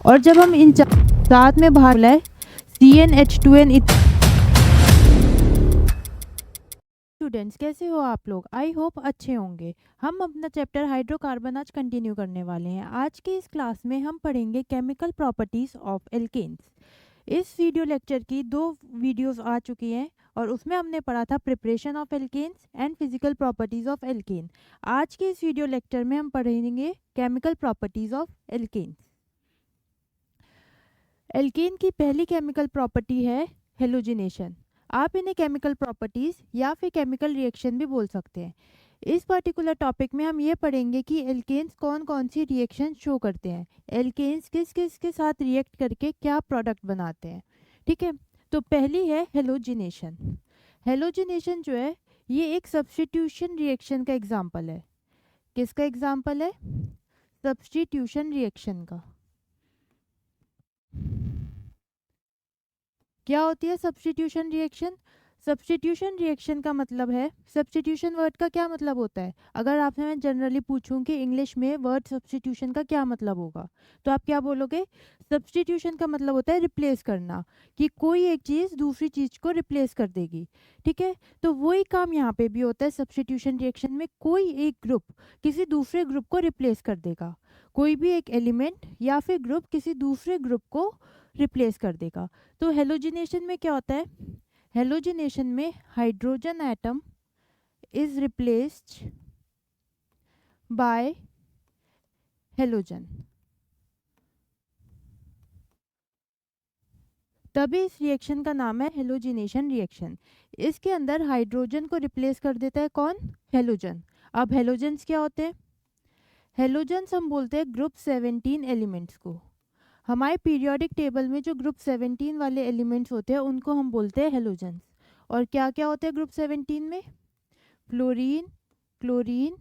और जब हम इन साथ में बाहर लाए CnH2n। स्टूडेंट्स, कैसे हो आप लोग? आई होप अच्छे होंगे। हम अपना चैप्टर हाइड्रोकार्बन आज कंटिन्यू करने वाले हैं। आज की इस क्लास में हम पढ़ेंगे केमिकल प्रॉपर्टीज ऑफ एल्केन्स। इस वीडियो लेक्चर की 2 वीडियोस आ चुकी हैं और उसमें हमने पढ़ा था preparation of alkanes and physical properties of alkane. आज के इस वीडियो लेक्चर में हम पढ़ेंगे chemical properties of alkanes. Alkane की पहली केमिकल प्रॉपर्टी है हेलोजिनेशन। आप इन्हें केमिकल प्रॉपर्टीज या फिर केमिकल रिएक्शन भी बोल सकते हैं। इस पर्टिकुलर टॉपिक में हम ये पढ़ेंगे कि एल्केन्स कौन कौन सी रिएक्शन शो करते हैं, एल्केन्स किस किस के साथ रिएक्ट करके क्या प्रोडक्ट बनाते हैं। ठीक है, तो पहली है हेलोजिनेशन। हेलोजिनेशन जो है ये एक सब्स्टिट्यूशन रिएक्शन का एग्जाम्पल है। किसका एग्जाम्पल है? सब्स्टिट्यूशन रिएक्शन का। क्या होती है सब्स्टिट्यूशन रिएक्शन? सब्स्टिट्यूशन रिएक्शन का मतलब है, सब्स्टिट्यूशन वर्ड का क्या मतलब होता है? अगर आपसे मैं जनरली पूछूं कि इंग्लिश में वर्ड सब्स्टिट्यूशन का क्या मतलब होगा, तो आप क्या बोलोगे? सब्स्टिट्यूशन का मतलब होता है रिप्लेस करना, कि कोई एक चीज़ दूसरी चीज़ को रिप्लेस कर देगी। ठीक है, तो वही काम यहाँ पे भी होता है सब्स्टिट्यूशन रिएक्शन में। कोई एक ग्रुप किसी दूसरे ग्रुप को रिप्लेस कर देगा, कोई भी एक एलिमेंट या फिर ग्रुप किसी दूसरे ग्रुप को रिप्लेस कर देगा। तो हेलोजिनेशन में क्या होता है? हेलोजिनेशन में hydrogen atom is replaced by halogen, तभी इस रिएक्शन का नाम है हेलोजिनेशन रिएक्शन। इसके अंदर हाइड्रोजन को रिप्लेस कर देता है कौन? हेलोजन। अब हेलोजन्स क्या होते हैं? हेलोजन्स हम बोलते हैं ग्रुप 17 एलिमेंट्स को। हमारे पीरियोडिक टेबल में जो ग्रुप 17 वाले एलिमेंट्स होते हैं उनको हम बोलते हैं हेलोजन्स। और क्या क्या होते हैं ग्रुप 17 में? Fluorine, chlorine,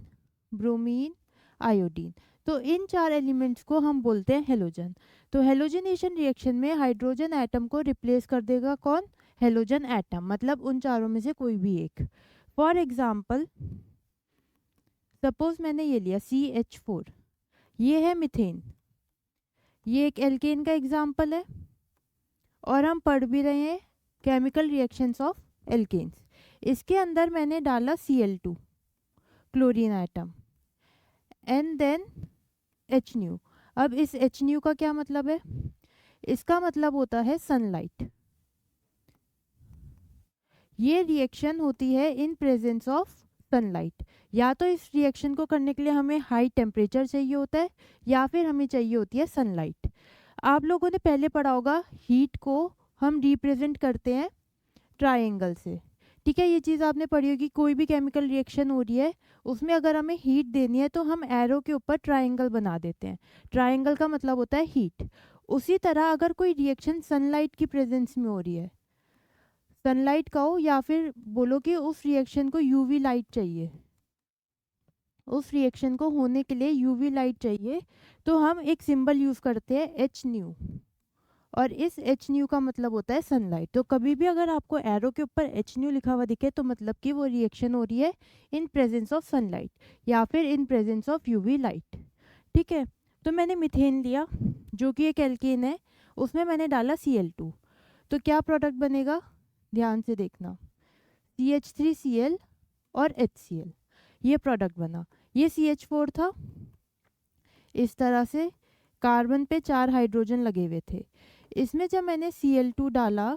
bromine, iodine. तो इन 4 एलिमेंट्स को हम बोलते हैं हेलोजन। तो हेलोजिनेशन रिएक्शन में हाइड्रोजन एटम को रिप्लेस कर देगा कौन? हेलोजन एटम, मतलब उन चारों में से कोई भी एक। फॉर एग्जाम्पल, सपोज मैंने ये लिया CH4, ये है मिथेन, ये एक एल्केन का एग्जाम्पल है और हम पढ़ भी रहे हैं केमिकल रिएक्शंस ऑफ एल्केन्स। इसके अंदर मैंने डाला Cl2 chlorine atom and then HNu। अब इस HNu का क्या मतलब है? इसका मतलब होता है सनलाइट। ये रिएक्शन होती है इन प्रेजेंस ऑफ सनलाइट। या तो इस रिएक्शन को करने के लिए हमें हाई टेम्परेचर चाहिए होता है या फिर हमें चाहिए होती है सनलाइट। आप लोगों ने पहले पढ़ा होगा हीट को हम रिप्रेजेंट करते हैं ट्रायंगल से। ठीक है, ये चीज़ आपने पढ़ी होगी। कोई भी केमिकल रिएक्शन हो रही है उसमें अगर हमें हीट देनी है तो हम एरो के ऊपर ट्रायंगल बना देते हैं। ट्रायंगल का मतलब होता है हीट। उसी तरह अगर कोई रिएक्शन सनलाइट की प्रेजेंस में हो रही है, सनलाइट का हो या फिर बोलो कि उस रिएक्शन को यूवी लाइट चाहिए, उस रिएक्शन को होने के लिए यूवी लाइट चाहिए, तो हम एक सिंबल यूज़ करते हैं HNu, और इस HNu का मतलब होता है सनलाइट। तो कभी भी अगर आपको एरो के ऊपर HNu लिखा हुआ दिखे तो मतलब कि वो रिएक्शन हो रही है इन प्रेजेंस ऑफ सनलाइट या फिर in presence of UV light. ठीक है, तो मैंने मिथेन लिया जो कि एक एल्केन है, उसमें मैंने डाला Cl2, तो क्या प्रोडक्ट बनेगा? ध्यान से देखना, CH3Cl और HCl, ये प्रोडक्ट बना। ये CH4 था, इस तरह से कार्बन पे 4 हाइड्रोजन लगे हुए थे। इसमें जब मैंने Cl2 डाला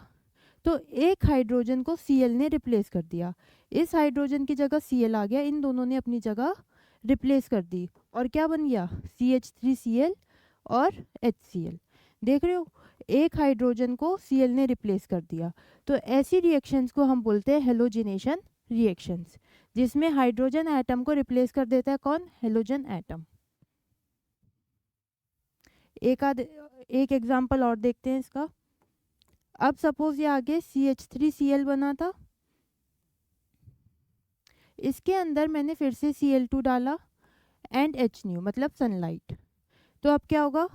तो एक हाइड्रोजन को Cl ने रिप्लेस कर दिया। इस हाइड्रोजन की जगह Cl आ गया, इन दोनों ने अपनी जगह रिप्लेस कर दी और क्या बन गया? CH3Cl और HCl। देख रहे हो, एक हाइड्रोजन को Cl ने रिप्लेस कर दिया। तो ऐसी रिएक्शंस को हम बोलते हैं हेलोजिनेशन रिएक्शंस, जिसमें हाइड्रोजन एटम को रिप्लेस कर देता है कौन? Halogen atom. एक एग्जांपल और देखते हैं इसका। अब सपोज ये आगे CH3Cl बना था, इसके अंदर मैंने फिर से Cl2 डाला एंड HNu मतलब सनलाइट। तो अब क्या होगा?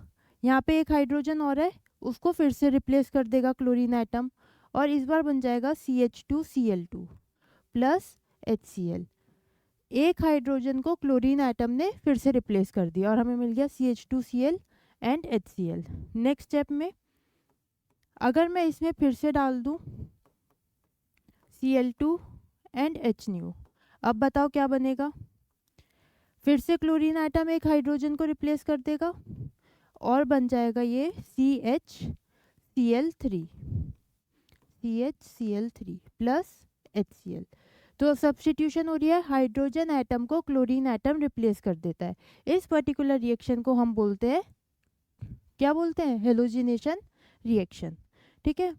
यहाँ पे एक हाइड्रोजन और है, उसको फिर से रिप्लेस कर देगा क्लोरीन एटम और इस बार बन जाएगा CH2Cl2 प्लस HCl। एक हाइड्रोजन को क्लोरीन एटम ने फिर से रिप्लेस कर दिया और हमें मिल गया CH2Cl and HCl। Next step में अगर मैं इसमें फिर से डाल दूं Cl2 एंड HNO, अब बताओ क्या बनेगा। फिर से क्लोरीन आइटम एक हाइड्रोजन को रिप्लेस कर देगा और बन जाएगा ये CHCl3 प्लस HCl। तो सब्स्टिट्यूशन हो रही है, हाइड्रोजन एटम को क्लोरीन एटम रिप्लेस कर देता है। इस पर्टिकुलर रिएक्शन को हम बोलते हैं, क्या बोलते हैं, हेलोजिनेशन रिएक्शन। ठीक है,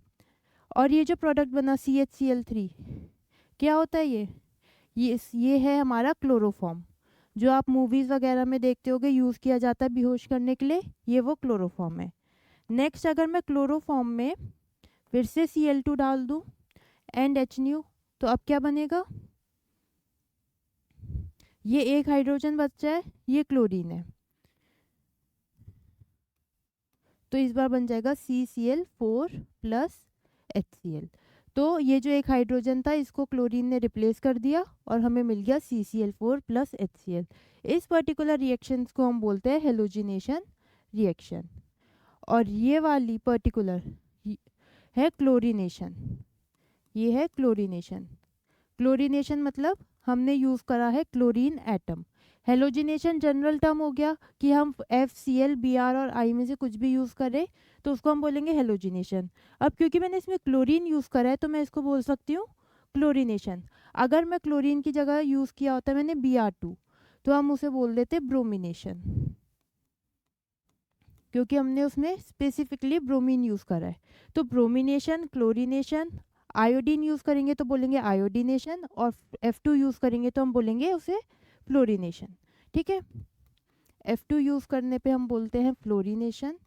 और ये जो प्रोडक्ट बना CHCl3 क्या होता है, ये है हमारा क्लोरोफॉर्म, जो आप मूवीज़ वगैरह में देखते होगे यूज़ किया जाता है बेहोश करने के लिए, ये वो क्लोरोफॉर्म है। नेक्स्ट अगर मैं क्लोरोफॉर्म में फिर से Cl2 डाल दूं एंड HNO, तो अब क्या बनेगा, ये एक हाइड्रोजन बचा है, ये क्लोरीन है, तो इस बार बन जाएगा CCl4 प्लस HCl। तो ये जो एक हाइड्रोजन था इसको क्लोरीन ने रिप्लेस कर दिया और हमें मिल गया CCl4 प्लस HCl। इस पर्टिकुलर रिएक्शन को हम बोलते हैं हेलोजिनेशन रिएक्शन। और ये वाली पर्टिकुलर है क्लोरीनेशन, ये है क्लोरीनेशन। क्लोरीनेशन मतलब हमने यूज़ करा है chlorine atom. Halogenation general term हो गया कि हम FCl, Br और I में से कुछ भी यूज़ करें तो उसको हम बोलेंगे हेलोजिनेशन। अब क्योंकि मैंने इसमें क्लोरीन यूज़ करा है तो मैं इसको बोल सकती हूँ क्लोरीनेशन। अगर मैं क्लोरीन की जगह यूज़ किया होता मैंने Br2 तो हम उसे बोल देते ब्रोमिनेशन, क्योंकि हमने उसमें स्पेसिफिकली ब्रोमीन यूज़ करा है। तो ब्रोमिनेशन, क्लोरीनेशन, आयोडीन यूज़ करेंगे तो बोलेंगे आयोडीनेशन, और F2 यूज़ करेंगे तो हम बोलेंगे उसे फ्लोरीनेशन। ठीक है, F2 यूज़ करने पे हम बोलते हैं फ्लोरीनेशन,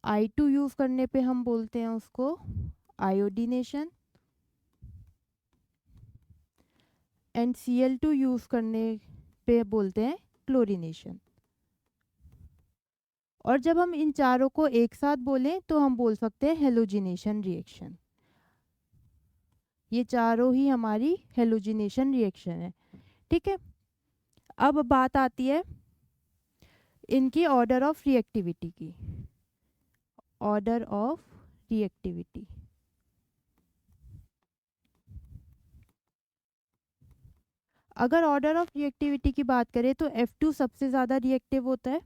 I2 यूज़ करने पे हम बोलते हैं उसको आयोडीनेशन, एंड Cl2 यूज़ करने पे बोलते हैं क्लोरीनेशन। और जब हम इन चारों को एक साथ बोलें तो हम बोल सकते हैं हेलोजिनेशन रिएक्शन। ये चारों ही हमारी हेलोजिनेशन रिएक्शन है। ठीक है, अब बात आती है इनकी ऑर्डर ऑफ रिएक्टिविटी की। ऑर्डर ऑफ रिएक्टिविटी, अगर ऑर्डर ऑफ रिएक्टिविटी की बात करें तो F2 सबसे ज़्यादा रिएक्टिव होता है,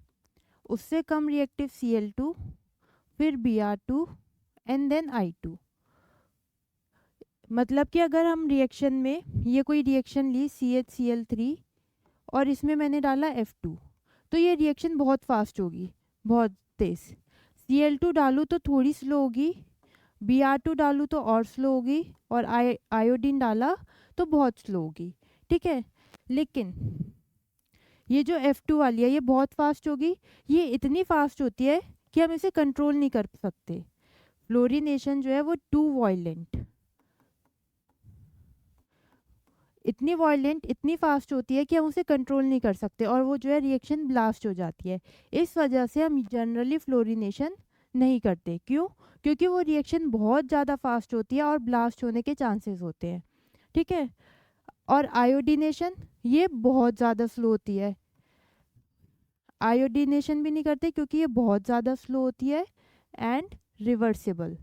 उससे कम रिएक्टिव Cl2, फिर Br2 एंड देन I2। मतलब कि अगर हम रिएक्शन में ये कोई रिएक्शन ली CHCl3 और इसमें मैंने डाला F2 तो ये रिएक्शन बहुत फास्ट होगी, बहुत तेज़। Cl2 डालूँ तो थोड़ी स्लो होगी, Br2 डालूँ तो और स्लो होगी, और आयोडीन डाला तो बहुत स्लो होगी। ठीक है, लेकिन ये जो F2 वाली है ये बहुत फास्ट होगी। ये इतनी फास्ट होती है कि हम इसे कंट्रोल नहीं कर सकते। फ्लोरीनेशन जो है वो टू वायलेंट, इतनी वायलेंट, इतनी फास्ट होती है कि हम उसे कंट्रोल नहीं कर सकते और वो जो है रिएक्शन ब्लास्ट हो जाती है। इस वजह से हम जनरली फ्लोरीनेशन नहीं करते। क्यों? क्योंकि वो रिएक्शन बहुत ज़्यादा फास्ट होती है और ब्लास्ट होने के चांसेस होते हैं। ठीक है, और आयोडीनेशन ये बहुत ज़्यादा स्लो होती है। आयोडीनेशन भी नहीं करते क्योंकि ये बहुत ज़्यादा स्लो होती है एंड रिवर्सिबल,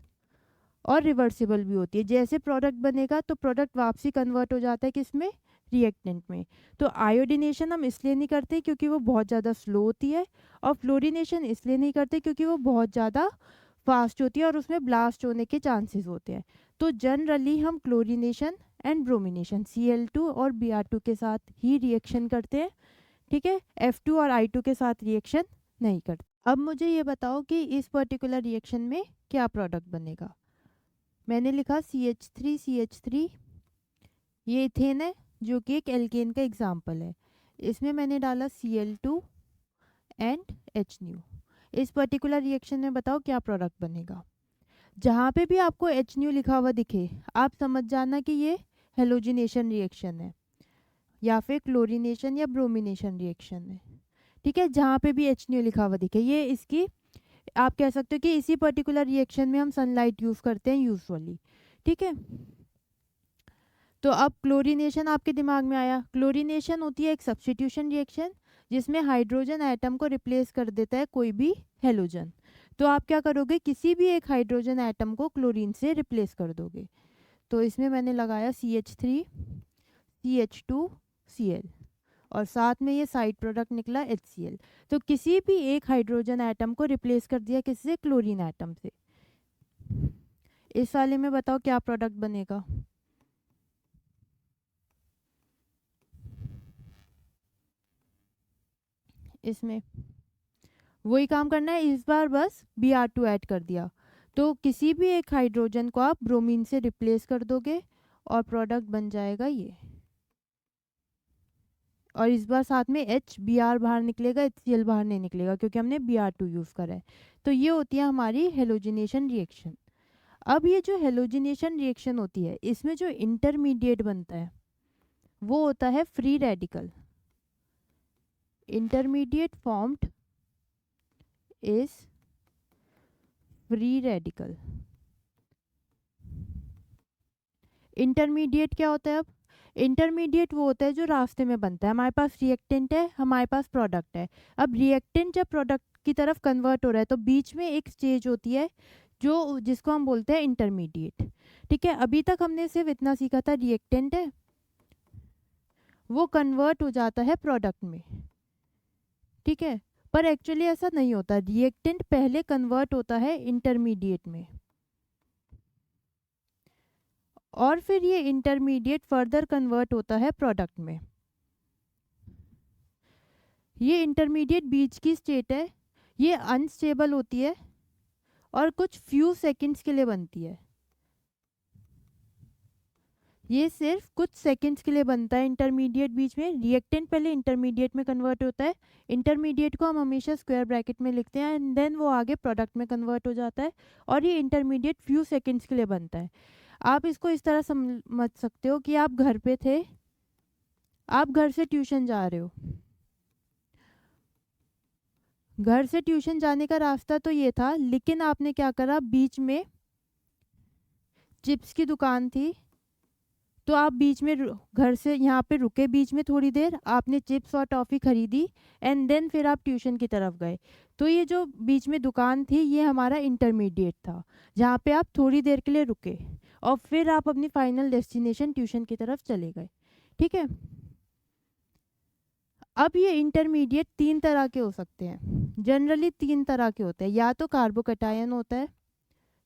और रिवर्सिबल भी होती है। जैसे प्रोडक्ट बनेगा तो प्रोडक्ट वापसी कन्वर्ट हो जाता है किसमें, रिएक्टेंट में। तो आयोडीनेशन हम इसलिए नहीं करते क्योंकि वो बहुत ज़्यादा स्लो होती है, और फ्लोरीनेशन इसलिए नहीं करते क्योंकि वो बहुत ज़्यादा फास्ट होती है और उसमें ब्लास्ट होने के चांसेस होते हैं। तो जनरली हम क्लोरीनेशन एंड ब्रोमिनेशन Cl2 और Br2 के साथ ही रिएक्शन करते हैं। ठीक है, F2 और I2 के साथ रिएक्शन नहीं करते। अब मुझे ये बताओ कि इस पर्टिकुलर रिएक्शन में क्या प्रोडक्ट बनेगा। मैंने लिखा CH3, ये इथेन है जो कि एक एल्केन का एग्जाम्पल है। इसमें मैंने डाला Cl2 एंड HNO। इस पर्टिकुलर रिएक्शन में बताओ क्या प्रोडक्ट बनेगा। जहाँ पे भी आपको HNO लिखा हुआ दिखे आप समझ जाना कि ये हेलोजिनेशन रिएक्शन है या फिर क्लोरीनेशन या ब्रोमिनेशन रिएक्शन है। ठीक है, जहाँ पे भी HNO लिखा हुआ दिखे, ये इसकी आप कह सकते हो कि इसी पर्टिकुलर रिएक्शन में हम सनलाइट यूज़ करते हैं यूजुअली। ठीक है, तो अब क्लोरीनेशन आपके दिमाग में आया। क्लोरीनेशन होती है एक सब्स्टिट्यूशन रिएक्शन जिसमें हाइड्रोजन एटम को रिप्लेस कर देता है कोई भी हेलोजन। तो आप क्या करोगे, किसी भी एक हाइड्रोजन एटम को क्लोरीन से रिप्लेस कर दोगे। तो इसमें मैंने लगाया CH3 CH2 Cl और साथ में ये साइड प्रोडक्ट निकला HCl। तो किसी भी एक हाइड्रोजन एटम को रिप्लेस कर दिया किससे, क्लोरीन एटम से। इस वाले में बताओ क्या प्रोडक्ट बनेगा। इसमें वही काम करना है, इस बार बस Br2 ऐड कर दिया। तो किसी भी एक हाइड्रोजन को आप ब्रोमीन से रिप्लेस कर दोगे और प्रोडक्ट बन जाएगा ये। और इस बार साथ में Br बाहर निकलेगा, HCl बाहर नहीं निकलेगा क्योंकि हमने Br2 यूज़ करा है। तो ये होती है हमारी हेलोजिनेशन रिएक्शन। अब ये जो हेलोजिनेशन रिएक्शन होती है इसमें जो इंटरमीडिएट बनता है वो होता है free radical. Intermediate formed is free radical. Intermediate क्या होता है, अब इंटरमीडिएट वो होता है जो रास्ते में बनता है। हमारे पास रिएक्टेंट है, हमारे पास प्रोडक्ट है। अब रिएक्टेंट जब प्रोडक्ट की तरफ कन्वर्ट हो रहा है तो बीच में एक स्टेज होती है जो जिसको हम बोलते हैं इंटरमीडिएट। ठीक है, अभी तक हमने सिर्फ इतना सीखा था रिएक्टेंट है वो कन्वर्ट हो जाता है प्रोडक्ट में। ठीक है, पर एक्चुअली ऐसा नहीं होता, रिएक्टेंट पहले कन्वर्ट होता है इंटरमीडिएट में और फिर ये इंटरमीडिएट फर्दर कन्वर्ट होता है प्रोडक्ट में। ये इंटरमीडिएट बीच की स्टेट है, ये अनस्टेबल होती है और कुछ फ्यू सेकंड्स के लिए बनती है। ये सिर्फ कुछ सेकंड्स के लिए बनता है इंटरमीडिएट बीच में। रिएक्टेंट पहले इंटरमीडिएट में कन्वर्ट होता है, इंटरमीडिएट को हम हमेशा स्क्वायर ब्रैकेट में लिखते हैं एंड देन वो आगे प्रोडक्ट में कन्वर्ट हो जाता है और ये इंटरमीडिएट फ्यू सेकंड्स के लिए बनता है। आप इसको इस तरह समझ सकते हो कि आप घर पे थे, आप घर से ट्यूशन जा रहे हो। घर से ट्यूशन जाने का रास्ता तो ये था, लेकिन आपने क्या करा, बीच में चिप्स की दुकान थी तो आप बीच में घर से यहाँ पे रुके, बीच में थोड़ी देर आपने चिप्स और टॉफ़ी खरीदी एंड देन फिर आप ट्यूशन की तरफ गए। तो ये जो बीच में दुकान थी ये हमारा इंटरमीडिएट था जहाँ पे आप थोड़ी देर के लिए रुके और फिर आप अपनी फाइनल डेस्टिनेशन ट्यूशन की तरफ चले गए। ठीक है, अब ये इंटरमीडिएट तीन तरह के हो सकते हैं, जनरली तीन तरह के होते हैं। या तो कार्बोकटायन होता है,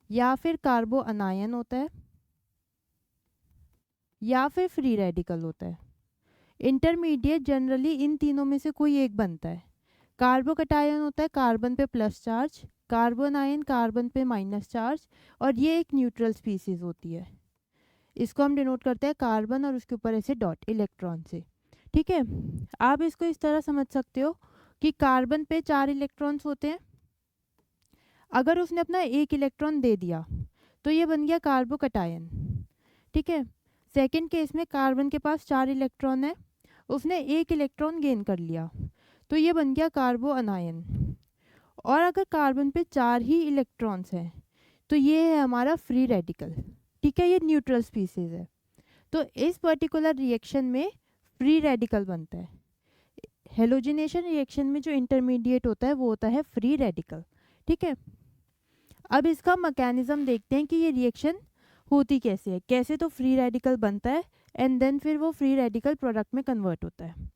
या फिर कार्बो अनायन होता है, या फिर फ्री रेडिकल होता है। इंटरमीडिएट जनरली इन तीनों में से कोई एक बनता है। कार्बोकटायन होता है कार्बन पे plus charge, carbon ion carbon पे माइनस चार्ज, और ये एक न्यूट्रल स्पीसीज होती है। इसको हम डिनोट करते हैं कार्बन और उसके ऊपर ऐसे डॉट इलेक्ट्रॉन से। ठीक है, आप इसको इस तरह समझ सकते हो कि कार्बन पे 4 इलेक्ट्रॉन्स होते हैं, अगर उसने अपना एक इलेक्ट्रॉन दे दिया तो ये बन गया कार्बोकटायन। ठीक है, सेकंड केस में कार्बन के पास 4 इलेक्ट्रॉन है, उसने एक इलेक्ट्रॉन गेन कर लिया तो ये बन गया कार्बो अनायन। और अगर कार्बन पे 4 ही इलेक्ट्रॉन्स हैं तो ये है हमारा फ्री रेडिकल। ठीक है, ये न्यूट्रल स्पीसीज है। तो इस पर्टिकुलर रिएक्शन में फ्री रेडिकल बनता है। हेलोजिनेशन रिएक्शन में जो इंटरमीडिएट होता है वो होता है फ्री रेडिकल। ठीक है, अब इसका मैकेनिज्म देखते हैं कि ये रिएक्शन होती कैसे है। कैसे तो फ्री रेडिकल बनता है एंड देन फिर वो फ्री रेडिकल प्रोडक्ट में कन्वर्ट होता है।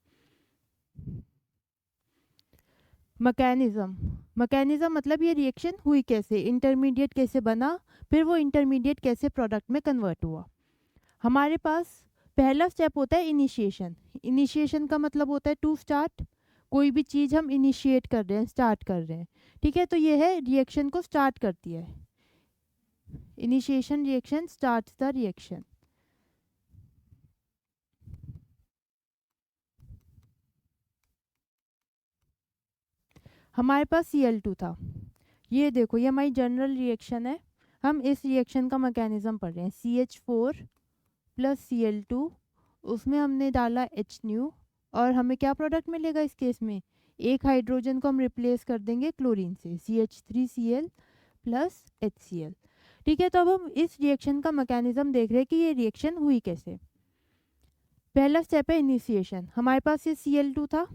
मैकेनिज्म मतलब ये रिएक्शन हुई कैसे, इंटरमीडिएट कैसे बना, फिर वो इंटरमीडिएट कैसे प्रोडक्ट में कन्वर्ट हुआ। हमारे पास पहला स्टेप होता है इनिशिएशन। इनिशिएशन का मतलब होता है टू स्टार्ट, कोई भी चीज़ हम इनिशिएट कर रहे हैं, स्टार्ट कर रहे हैं। ठीक है, तो ये है रिएक्शन को स्टार्ट करती है। Initiation reaction starts the reaction. हमारे पास Cl2 था, ये देखो ये हमारी जनरल रिएक्शन है। हम इस रिएक्शन का मैकेनिज्म पढ़ रहे हैं। CH4 प्लस Cl2, उसमें हमने डाला HNu और हमें क्या प्रोडक्ट मिलेगा इस केस में, एक हाइड्रोजन को हम रिप्लेस कर देंगे क्लोरीन से, CH3Cl प्लस HCl। ठीक है, तो अब हम इस रिएक्शन का मैकेनिज्म देख रहे हैं कि ये रिएक्शन हुई कैसे। पहला स्टेप है इनिशिएशन। हमारे पास ये Cl2 था,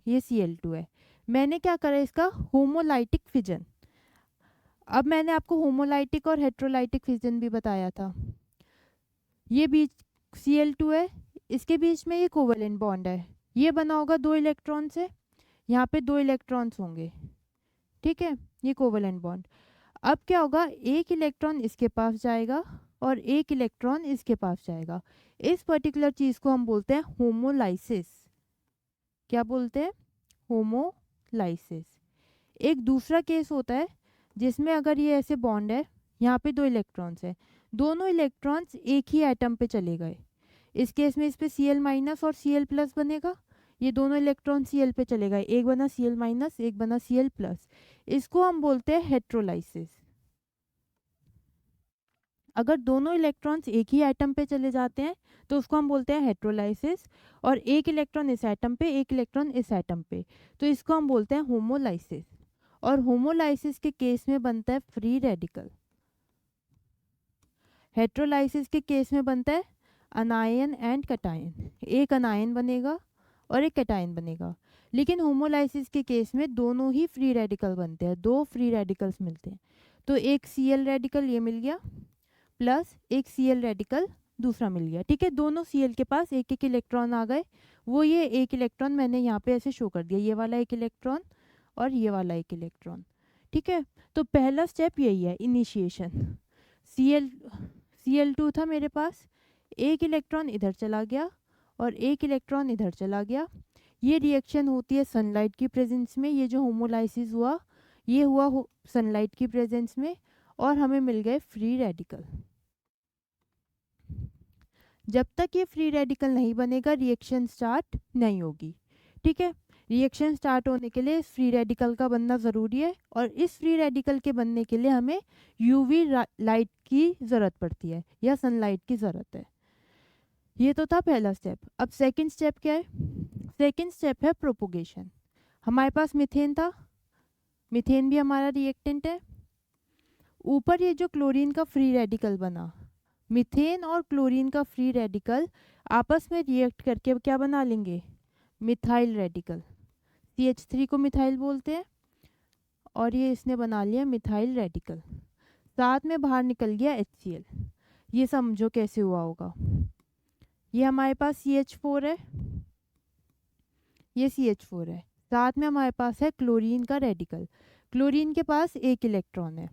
ये Cl2 है। मैंने क्या करा, इसका होमोलाइटिक फिजन। अब मैंने आपको होमोलाइटिक और हेट्रोलाइटिक फिजन भी बताया था। ये बीच Cl2 है, इसके बीच में ये कोवेलेंट बॉन्ड है, ये बना होगा 2 इलेक्ट्रॉन से, यहाँ पे 2 इलेक्ट्रॉन्स होंगे, ठीक है, ये कोवेलेंट बॉन्ड। अब क्या होगा, एक इलेक्ट्रॉन इसके पास जाएगा और एक इलेक्ट्रॉन इसके पास जाएगा। इस पर्टिकुलर चीज़ को हम बोलते हैं होमोलाइसिस। क्या बोलते हैं? होमोलाइसिस। एक दूसरा केस होता है जिसमें अगर ये ऐसे बॉन्ड है, यहाँ पे 2 इलेक्ट्रॉन्स हैं, दोनों इलेक्ट्रॉन्स एक ही एटम पे चले गए। इस केस में इस पे Cl- और Cl+ बनेगा, ये दोनों इलेक्ट्रॉन Cl पे चले गए, एक बना Cl-, एक बना Cl+। इसको हम बोलते हैं हेट्रोलाइसिस। अगर दोनों इलेक्ट्रॉन्स एक ही एटम पे चले जाते हैं तो उसको हम बोलते हैं हेट्रोलाइसिस, और एक इलेक्ट्रॉन इस एटम पे, एक इलेक्ट्रॉन इस एटम पे, तो इसको हम बोलते हैं होमोलाइसिस। और होमोलाइसिस के केस में बनता है फ्री रेडिकल। हेट्रोलाइसिस के केस में बनता है अनायन एंड कटायन, एक अनायन बनेगा और एक कटायन बनेगा। लेकिन होमोलाइसिस के केस में दोनों ही फ्री रेडिकल बनते हैं, 2 फ्री रेडिकल्स मिलते हैं। तो एक Cl रेडिकल ये मिल गया, प्लस एक Cl रेडिकल दूसरा मिल गया, ठीक है। दोनों Cl के पास एक एक इलेक्ट्रॉन आ गए, वो ये एक इलेक्ट्रॉन मैंने यहाँ पे ऐसे शो कर दिया, ये वाला एक इलेक्ट्रॉन और ये वाला एक इलेक्ट्रॉन, ठीक है। तो पहला स्टेप यही है, इनिशिएशन। Cl2 था मेरे पास, एक इलेक्ट्रॉन इधर चला गया और एक इलेक्ट्रॉन इधर चला गया। ये रिएक्शन होती है सनलाइट की प्रेजेंस में, ये जो होमोलाइसिस हुआ ये हुआ सनलाइट की प्रेजेंस में, और हमें मिल गए फ्री रेडिकल। जब तक ये फ्री रेडिकल नहीं बनेगा रिएक्शन स्टार्ट नहीं होगी, ठीक है। रिएक्शन स्टार्ट होने के लिए इस फ्री रेडिकल का बनना ज़रूरी है, और इस फ्री रेडिकल के बनने के लिए हमें यूवी लाइट की ज़रूरत पड़ती है या सनलाइट की ज़रूरत है। ये तो था पहला स्टेप। अब सेकंड स्टेप क्या है? सेकंड स्टेप है प्रोपोगेशन। हमारे पास मीथेन था, मीथेन भी हमारा रिएक्टेंट है। ऊपर ये जो क्लोरीन का फ्री रेडिकल बना, मीथेन और क्लोरीन का फ्री रेडिकल आपस में रिएक्ट करके क्या बना लेंगे? Methyl radical. CH3 को मिथाइल बोलते हैं, और ये इसने बना लिया मिथाइल रेडिकल। साथ में बाहर निकल गया HCl। ये समझो कैसे हुआ होगा। ये हमारे पास CH4 है, ये CH4 है, साथ में हमारे पास है क्लोरीन का रेडिकल। क्लोरीन के पास एक इलेक्ट्रॉन है।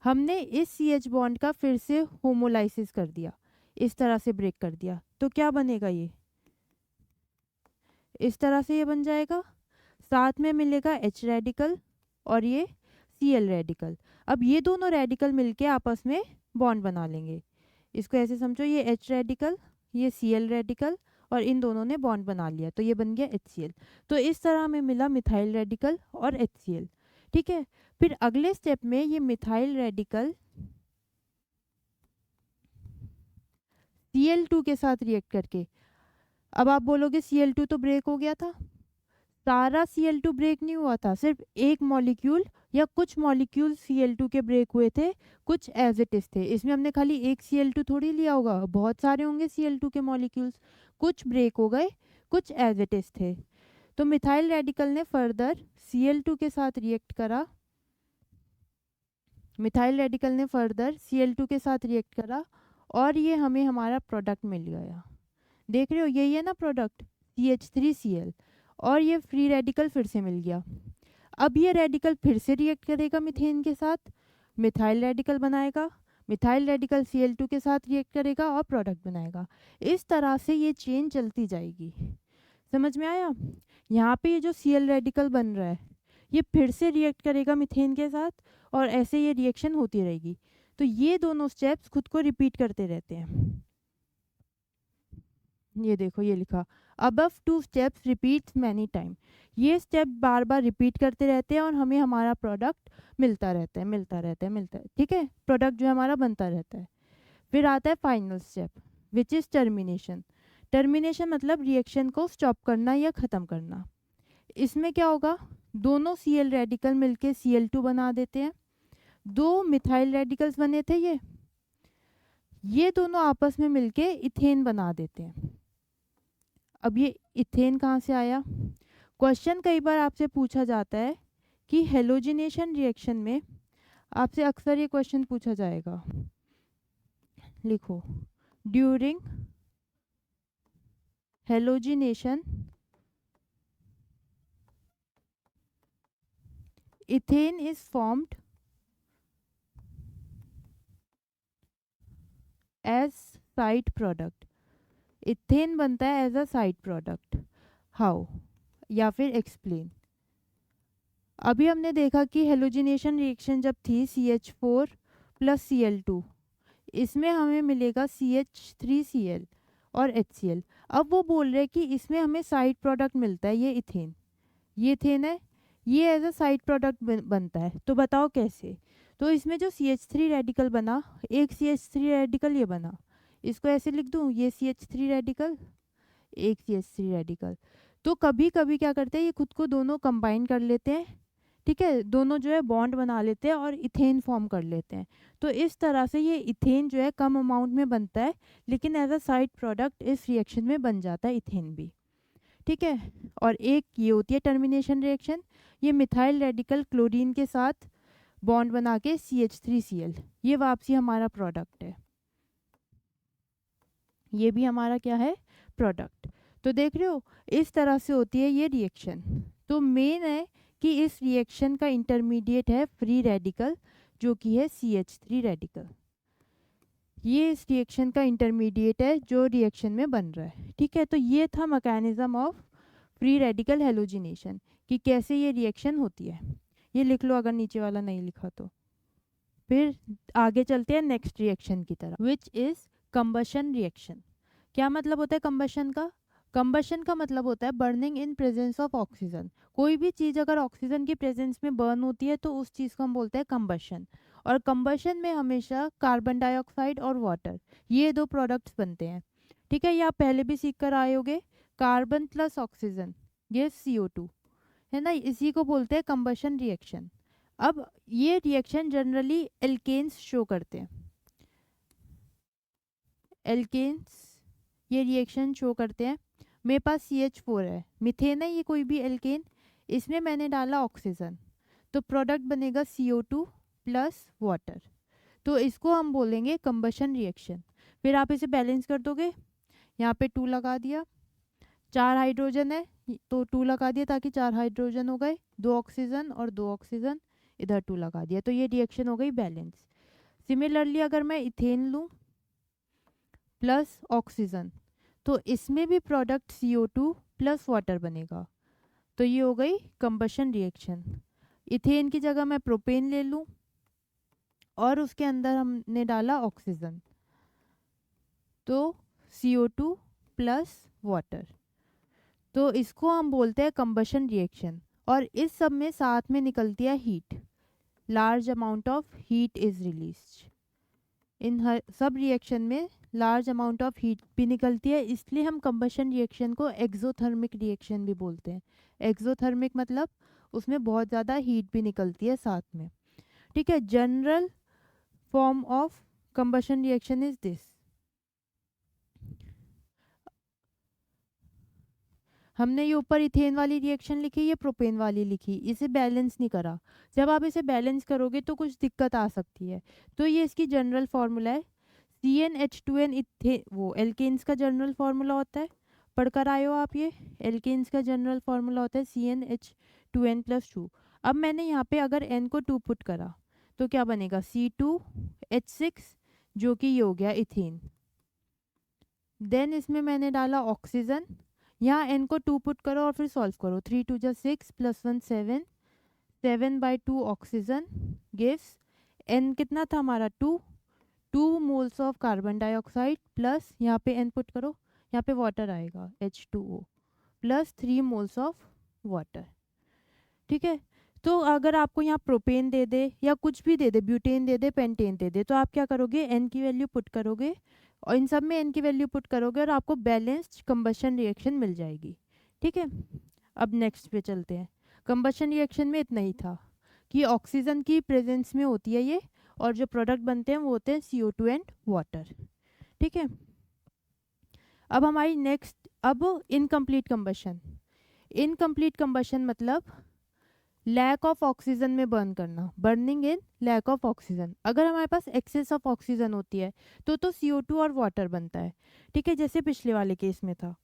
हमने इस CH बॉन्ड का फिर से होमोलाइसिस कर दिया, इस तरह से ब्रेक कर दिया, तो क्या बनेगा? ये इस तरह से ये बन जाएगा, साथ में मिलेगा H रेडिकल और ये Cl रेडिकल। अब ये दोनों रेडिकल मिलके आपस में बॉन्ड बना लेंगे। इसको ऐसे समझो, ये H रेडिकल, ये Cl रेडिकल, और इन दोनों ने बॉन्ड बना लिया, तो ये बन गया HCl। तो इस तरह हमें मिला मिथाइल रेडिकल और HCl, ठीक है। फिर अगले स्टेप में ये मिथाइल रेडिकल Cl2 के साथ रिएक्ट करके, अब आप बोलोगे Cl2 तो ब्रेक हो गया था। सारा Cl2 ब्रेक नहीं हुआ था, सिर्फ एक मॉलिक्यूल या कुछ मॉलिक्यूल Cl2 के ब्रेक हुए थे, कुछ एज इट इज थे। इसमें हमने खाली एक Cl2 थोड़ी लिया होगा, बहुत सारे होंगे Cl2 के मॉलिक्यूल्स, कुछ ब्रेक हो गए, कुछ एज इट इज थे। तो मिथाइल रेडिकल ने फर्दर Cl2 के साथ रिएक्ट करा, मिथाइल रेडिकल ने फर्दर Cl2 के साथ रिएक्ट करा, और ये हमें हमारा प्रोडक्ट मिल गया। देख रहे हो, यही है ना प्रोडक्ट, CH3Cl, और ये फ्री रेडिकल फिर से मिल गया। अब ये रेडिकल फिर से रिएक्ट करेगा मीथेन के साथ, मिथाइल रेडिकल बनाएगा, मिथाइल रेडिकल Cl2 के साथ रिएक्ट करेगा और प्रोडक्ट बनाएगा। इस तरह से ये चेन चलती जाएगी। समझ में आया? यहाँ पे ये जो Cl रेडिकल बन रहा है ये फिर से रिएक्ट करेगा मीथेन के साथ, और ऐसे ये रिएक्शन होती रहेगी। तो ये दोनों स्टेप्स खुद को रिपीट करते रहते हैं। ये देखो, ये लिखा above 2 steps repeats many time. ये स्टेप बार बार रिपीट करते रहते हैं और हमें हमारा प्रोडक्ट मिलता रहता है, मिलता रहता है, मिलता है, ठीक है। प्रोडक्ट जो है हमारा बनता रहता है। फिर आता है final step, which is termination. Termination मतलब रिएक्शन को स्टॉप करना या ख़त्म करना। इसमें क्या होगा, दोनों Cl रेडिकल मिलके Cl2 बना देते हैं। 2 मिथाइल रेडिकल्स बने थे, ये दोनों आपस में मिलके इथेन बना देते हैं। अब ये इथेन कहाँ से आया? क्वेश्चन कई बार आपसे पूछा जाता है कि हेलोजिनेशन रिएक्शन में आपसे अक्सर ये क्वेश्चन पूछा जाएगा, लिखो during halogenation ethane is formed as side product. Ethane बनता है as a side product, how, या फिर एक्सप्लेन। अभी हमने देखा कि हेलोजिनेशन रिएक्शन जब थी CH4 प्लस Cl2, इसमें हमें मिलेगा CH3Cl और HCl। अब वो बोल रहे हैं कि इसमें हमें साइड प्रोडक्ट मिलता है, ये इथेन, ये इथेन है, ये एज अ साइड प्रोडक्ट बनता है। तो बताओ कैसे? तो इसमें जो CH3 रेडिकल बना, एक CH3 रेडिकल ये बना, इसको ऐसे लिख दूँ, ये CH3 रेडिकल, एक CH3 रेडिकल। तो कभी कभी क्या करते हैं, ये खुद को दोनों कंबाइन कर लेते हैं, ठीक है, दोनों जो है बॉन्ड बना लेते हैं और इथेन फॉर्म कर लेते हैं। तो इस तरह से ये इथेन जो है कम अमाउंट में बनता है, लेकिन एज अ साइड प्रोडक्ट इस रिएक्शन में बन जाता है इथेन भी, ठीक है। और एक ये होती है टर्मिनेशन रिएक्शन, ये मिथाइल रेडिकल क्लोरीन के साथ बॉन्ड बना के CH3Cl, ये वापसी हमारा प्रोडक्ट है, ये भी हमारा क्या है, प्रोडक्ट। तो देख रहे हो इस तरह से होती है ये रिएक्शन। तो मेन है कि इस रिएक्शन का इंटरमीडिएट है फ्री रेडिकल, जो कि है CH3 रेडिकल। ये इस रिएक्शन का इंटरमीडिएट है जो रिएक्शन में बन रहा है, ठीक है। तो ये था mechanism of free radical halogenation, कि कैसे ये रिएक्शन होती है। ये लिख लो अगर नीचे वाला नहीं लिखा तो। फिर आगे चलते हैं नेक्स्ट रिएक्शन की तरफ, विच इज कंबशन रिएक्शन। क्या मतलब होता है कंबशन का? कंबशन का मतलब होता है burning in presence of oxygen. कोई भी चीज़ अगर ऑक्सीजन की प्रेजेंस में बर्न होती है तो उस चीज़ को हम बोलते हैं कंबशन। और कंबशन में हमेशा कार्बन डाइऑक्साइड और वाटर, ये दो प्रोडक्ट्स बनते हैं, ठीक है। ये आप पहले भी सीख कर आए होगे, कार्बन प्लस ऑक्सीजन ये CO2 है ना, इसी को बोलते हैं कंबशन रिएक्शन। अब ये रिएक्शन जनरली एल्केन्स शो करते हैं, एल्केन्स ये रिएक्शन शो करते हैं। मेरे पास CH4 है, मिथेन है ये कोई भी एल्केन, इसमें मैंने डाला ऑक्सीजन, तो प्रोडक्ट बनेगा CO2 प्लस वाटर, तो इसको हम बोलेंगे कंबशन रिएक्शन। फिर आप इसे बैलेंस कर दोगे, यहाँ पे 2 लगा दिया, 4 हाइड्रोजन है तो 2 लगा दिया ताकि 4 हाइड्रोजन हो गए, 2 ऑक्सीजन और 2 ऑक्सीजन, इधर 2 लगा दिया, तो ये रिएक्शन हो गई बैलेंस। सिमिलरली अगर मैं इथेन लूँ प्लस ऑक्सीजन, तो इसमें भी प्रोडक्ट CO2 प्लस वाटर बनेगा, तो ये हो गई कंबशन रिएक्शन। इथेन की जगह मैं प्रोपेन ले लूँ और उसके अंदर हमने डाला ऑक्सीजन, तो CO2 प्लस वाटर, तो इसको हम बोलते हैं कंबशन रिएक्शन। और इस सब में साथ में निकलती है heat, large amount of heat is released. इन हर सब रिएक्शन में लार्ज अमाउंट ऑफ हीट भी निकलती है, इसलिए हम कंबशन रिएक्शन को एक्सोथर्मिक रिएक्शन भी बोलते हैं। एक्सोथर्मिक मतलब उसमें बहुत ज़्यादा हीट भी निकलती है साथ में, ठीक है। General form of combustion reaction is this. हमने ये ऊपर इथेन वाली रिएक्शन लिखी, ये प्रोपेन वाली लिखी, इसे बैलेंस नहीं करा। जब आप इसे बैलेंस करोगे तो कुछ दिक्कत आ सकती है। तो ये इसकी जनरल फार्मूला है, CnH2n इथे वो एल्केन्स का जनरल फार्मूला होता है, पढ़कर आए हो आप। ये एल्केन्स का जनरल फार्मूला होता है CnH2n+2। अब मैंने यहाँ पे अगर n को 2 पुट करा तो क्या बनेगा, C2H6, जो कि ये हो गया इथेन। देन इसमें मैंने डाला ऑक्सीजन, यहाँ n को 2 पुट करो और फिर सॉल्व करो, 3 2 6 + 1 7, 7/2 ऑक्सीजन गिव्स n कितना था हमारा 2 moles of carbon dioxide plus यहाँ पे n पुट करो, यहाँ पे वाटर आएगा H2O plus 3 moles of water, ठीक है। तो अगर आपको यहाँ प्रोपेन दे दे या कुछ भी दे दे, ब्यूटेन दे दे, पेंटेन दे दे, तो आप क्या करोगे, n की वैल्यू पुट करोगे और इन सब में n की वैल्यू पुट करोगे और आपको बैलेंस्ड कंबशन रिएक्शन मिल जाएगी, ठीक है। अब नेक्स्ट पे चलते हैं। कंबशन रिएक्शन में इतना ही था कि ऑक्सीजन की प्रेजेंस में होती है ये, और जो प्रोडक्ट बनते हैं वो होते हैं CO2 एंड वाटर। ठीक है। अब हमारी नेक्स्ट, अब इनकम्प्लीट कंबशन। इनकम्प्लीट कंबशन मतलब लैक ऑफ ऑक्सीजन में बर्न करना, burning in lack of oxygen. अगर हमारे पास एक्सेस ऑफ ऑक्सीजन होती है तो CO2 और वाटर बनता है, ठीक है, जैसे पिछले वाले केस में था।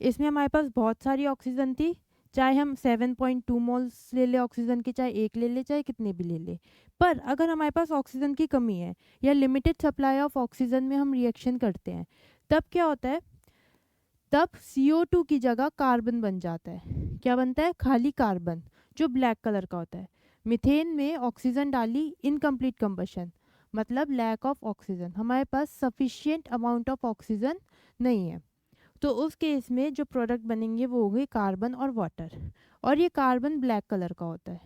इसमें हमारे पास बहुत सारी ऑक्सीजन थी, चाहे हम 7.2 मोल्स ले ले ऑक्सीजन की, चाहे एक ले ले, चाहे कितने भी ले ले। पर अगर हमारे पास ऑक्सीजन की कमी है या लिमिटेड सप्लाई ऑफ ऑक्सीजन में हम रिएक्शन करते हैं, तब क्या होता है, तब CO2 की जगह कार्बन बन जाता है। क्या बनता है? खाली कार्बन, जो ब्लैक कलर का होता है। मीथेन में ऑक्सीजन डाली, इनकम्प्लीट कंबशन मतलब लैक ऑफ ऑक्सीजन, हमारे पास सफिशिएंट अमाउंट ऑफ ऑक्सीजन नहीं है। तो उस केस में जो प्रोडक्ट बनेंगे वो होंगे कार्बन और वाटर, और ये कार्बन ब्लैक कलर का होता है,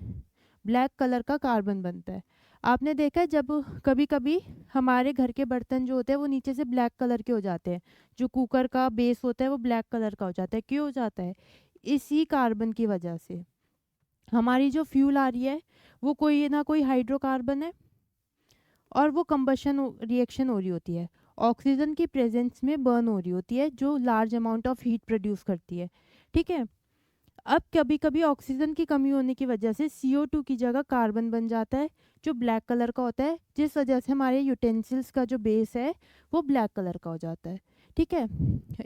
ब्लैक कलर का कार्बन बनता है। आपने देखा है जब कभी कभी हमारे घर के बर्तन जो होते हैं वो नीचे से ब्लैक कलर के हो जाते हैं, जो कुकर का बेस होता है वो ब्लैक कलर का हो जाता है। क्यों हो जाता है? इसी कार्बन की वजह से। हमारी जो फ्यूल आ रही है वो कोई ना कोई हाइड्रोकार्बन है, और वो कंबशन रिएक्शन हो रही होती है, ऑक्सीजन की प्रेजेंस में बर्न हो रही होती है, जो large amount of heat produce करती है, ठीक है। अब कभी कभी ऑक्सीजन की कमी होने की वजह से CO2 की जगह कार्बन बन जाता है, जो ब्लैक कलर का होता है, जिस वजह से हमारे यूटेंसिल्स का जो बेस है वो ब्लैक कलर का हो जाता है, ठीक है।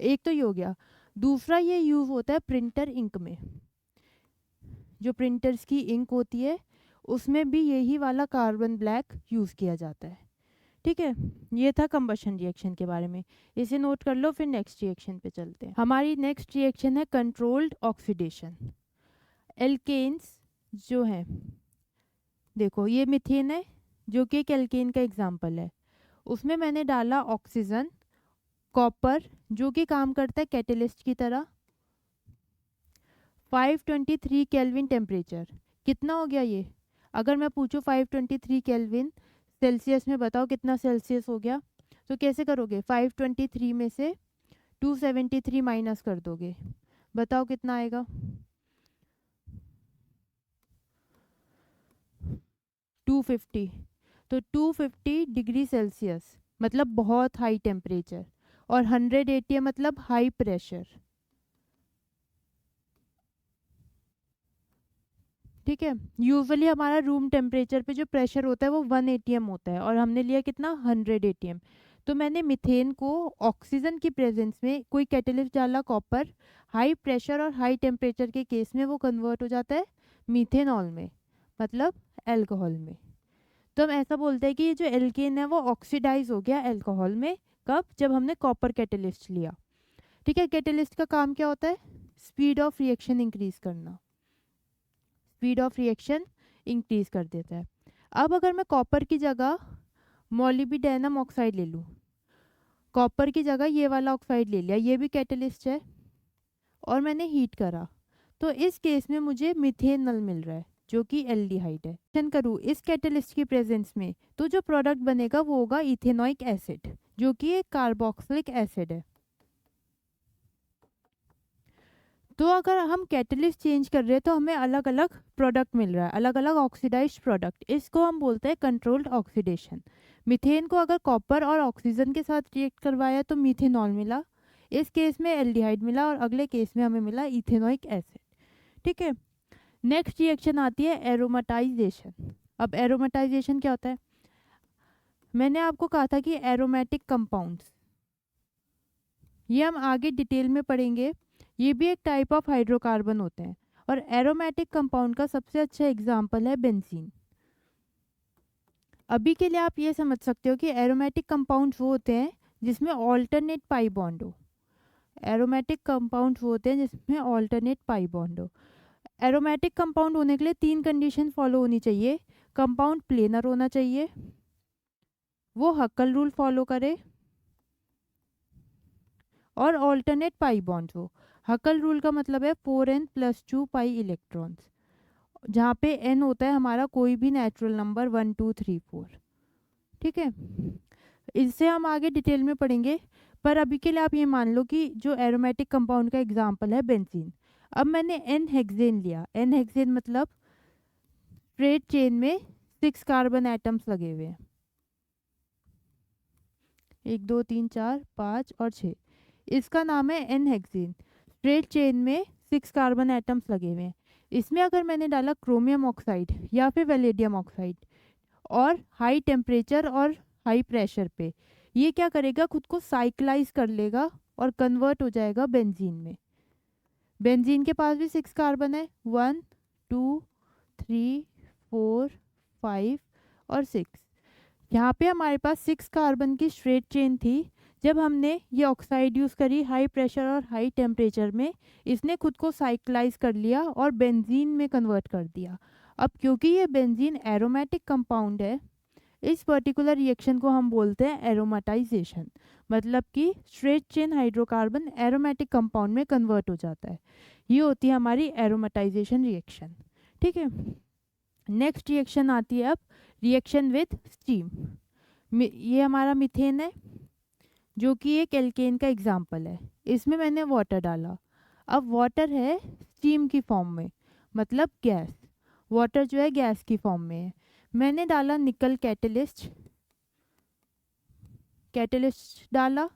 एक तो ये हो गया। दूसरा ये यूज़ होता है प्रिंटर इंक में, जो प्रिंटर्स की इंक होती है उसमें भी यही वाला कार्बन ब्लैक यूज़ किया जाता है, ठीक है। ये था कंबशन रिएक्शन के बारे में, इसे नोट कर लो। फिर नेक्स्ट रिएक्शन पे चलते हैं। हमारी नेक्स्ट रिएक्शन है कंट्रोल्ड ऑक्सीडेशन। एल्केन्स जो है, देखो ये मीथेन है जो कि एक एल्केन का एग्जाम्पल है। उसमें मैंने डाला ऑक्सीजन, कॉपर जो कि काम करता है कैटेलिस्ट की तरह। 523 केल्विन टेम्परेचर, कितना हो गया ये? अगर मैं पूछूं 523 केल्विन सेल्सियस में बताओ कितना सेल्सियस हो गया, तो कैसे करोगे? 523 में से 273 माइनस कर दोगे, बताओ कितना आएगा? 250। तो 250 डिग्री सेल्सियस मतलब बहुत हाई टेम्परेचर, और 100 ATM मतलब हाई प्रेशर, ठीक है। यूजुअली हमारा रूम टेम्परेचर पे जो प्रेशर होता है वो 1 ATM होता है, और हमने लिया कितना? 100 ATM। तो मैंने मीथेन को ऑक्सीजन की प्रेजेंस में कोई कैटेलिस्ट डाला कॉपर, हाई प्रेशर और हाई टेम्परेचर के केस में वो कन्वर्ट हो जाता है मीथेनॉल में, मतलब एल्कोहल में। तो हम ऐसा बोलते हैं कि ये जो एल्केन है वो ऑक्सीडाइज हो गया एल्कोहल में। कब? जब हमने कॉपर कैटेलिस्ट लिया, ठीक है। कैटेलिस्ट का काम क्या होता है? स्पीड ऑफ रिएक्शन इंक्रीज करना, स्पीड ऑफ रिएक्शन इंक्रीज कर देता है। अब अगर मैं कॉपर की जगह मोलिब्डेनम ऑक्साइड ले लूँ, कॉपर की जगह ये वाला ऑक्साइड ले लिया, ये भी कैटेलिस्ट है, और मैंने हीट करा, तो इस केस में मुझे मिथेनॉल मिल रहा है जो कि एल्डिहाइड है। रिएक्शन करूँ इस कैटेलिस्ट की प्रेजेंस में, तो जो प्रोडक्ट बनेगा वो होगा इथेनोइक एसिड, जो कि एक कार्बोक्सिलिक एसिड है। तो अगर हम कैटेलिस्ट चेंज कर रहे हैं तो हमें अलग अलग प्रोडक्ट मिल रहा है, अलग अलग ऑक्सीडाइज्ड प्रोडक्ट, इसको हम बोलते हैं कंट्रोल्ड ऑक्सीडेशन। मीथेन को अगर कॉपर और ऑक्सीजन के साथ रिएक्ट करवाया तो मीथेनॉल मिला, इस केस में एल्डिहाइड मिला, और अगले केस में हमें मिला इथेनोइक एसिड, ठीक है। नेक्स्ट रिएक्शन आती है एरोमेटाइजेशन। अब एरोमेटाइजेशन क्या होता है? मैंने आपको कहा था कि एरोमेटिक कंपाउंड्स, ये हम आगे डिटेल में पढ़ेंगे, ये भी एक टाइप ऑफ हाइड्रोकार्बन होते हैं, और एरोमेटिक कंपाउंड का सबसे अच्छा एग्जाम्पल है बेंजीन। अभी के लिए आप ये समझ सकते हो कि एरोमेटिक कंपाउंड्स वो होते हैं जिसमें ऑल्टरनेट पाई बॉन्ड हो। एरोमेटिक कंपाउंड्स वो होते हैं जिसमें ऑल्टरनेट पाई बॉन्ड हो। एरोमेटिक कंपाउंड होने के लिए 3 कंडीशन फॉलो होनी चाहिए। कंपाउंड प्लेनर होना चाहिए, वो हक्कल रूल फॉलो करे, और ऑल्टरनेट पाई बॉन्ड्स हो। हक्कल रूल का मतलब है 4n+2 पाई इलेक्ट्रॉन्स, जहाँ पे n होता है हमारा कोई भी नेचुरल नंबर 1 2 3 4, ठीक है। इससे हम आगे डिटेल में पढ़ेंगे, पर अभी के लिए आप ये मान लो कि जो एरोमेटिक कंपाउंड का एग्जाम्पल है बेंजीन। अब मैंने एन हेक्सेन लिया, एन हेक्सेन मतलब स्ट्रेट चेन में 6 कार्बन एटम्स लगे हुए हैं, 1 2 3 4 5 और 6। इसका नाम है एन हेक्सेन। स्ट्रेट चेन में 6 कार्बन एटम्स लगे हुए हैं। इसमें अगर मैंने डाला क्रोमियम ऑक्साइड या फिर वेलेडियम ऑक्साइड और हाई टेम्परेचर और हाई प्रेशर पे, ये क्या करेगा, खुद को साइक्लाइज कर लेगा और कन्वर्ट हो जाएगा बेंजीन में। बेंजीन के पास भी 6 कार्बन है, 1 2 3 4 5 और 6। यहाँ पे हमारे पास 6 कार्बन की स्ट्रेट चेन थी। जब हमने ये ऑक्साइड यूज़ करी हाई प्रेशर और हाई टेम्परेचर में, इसने खुद को साइक्लाइज कर लिया और बेंजीन में कन्वर्ट कर दिया। अब क्योंकि ये बेंजीन एरोमेटिक कंपाउंड है, इस पर्टिकुलर रिएक्शन को हम बोलते हैं एरोमेटाइजेशन। मतलब कि straight chain hydrocarbon aromatic compound में कन्वर्ट हो जाता है। ये होती है हमारी एरोमेटाइजेशन रिएक्शन। ठीक है, नेक्स्ट रिएक्शन आती है अब रिएक्शन विद स्टीम। ये हमारा मीथेन है जो कि एक एल्केन का एग्जाम्पल है। इसमें मैंने वाटर डाला। अब वाटर है स्टीम की फॉर्म में, मतलब गैस। वाटर जो है गैस की फॉर्म में है। मैंने डाला निकल कैटलिस्ट डाला।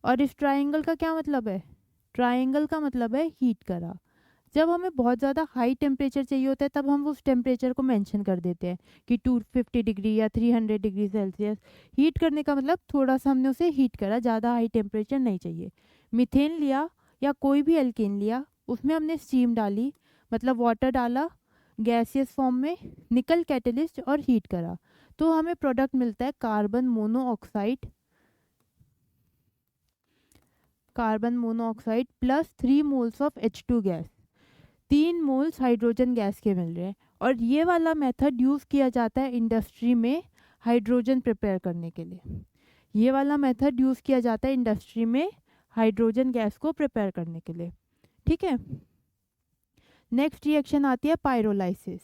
और इस ट्रायंगल का क्या मतलब है, ट्रायंगल का मतलब है हीट करा। जब हमें बहुत ज़्यादा हाई टेम्परेचर चाहिए होता है तब हम उस टेम्परेचर को मेंशन कर देते हैं कि 250 डिग्री या 300 डिग्री सेल्सियस। हीट करने का मतलब थोड़ा सा हमने उसे हीट करा, ज़्यादा हाई टेम्परेचर नहीं चाहिए। मीथेन लिया या कोई भी एल्केन लिया, उसमें हमने स्टीम डाली, मतलब वाटर डाला गैसियस फॉर्म में, निकल कैटलिस्ट और हीट करा, तो हमें प्रोडक्ट मिलता है carbon monoxide plus 3 moles of H2 gas. 3 moles hydrogen gas के मिल रहे हैं। और ये वाला मेथड यूज़ किया जाता है इंडस्ट्री में हाइड्रोजन प्रिपेयर करने के लिए। ये वाला मेथड यूज़ किया जाता है इंडस्ट्री में हाइड्रोजन गैस को प्रिपेयर करने के लिए। ठीक है, नेक्स्ट रिएक्शन आती है पायरोलाइसिस।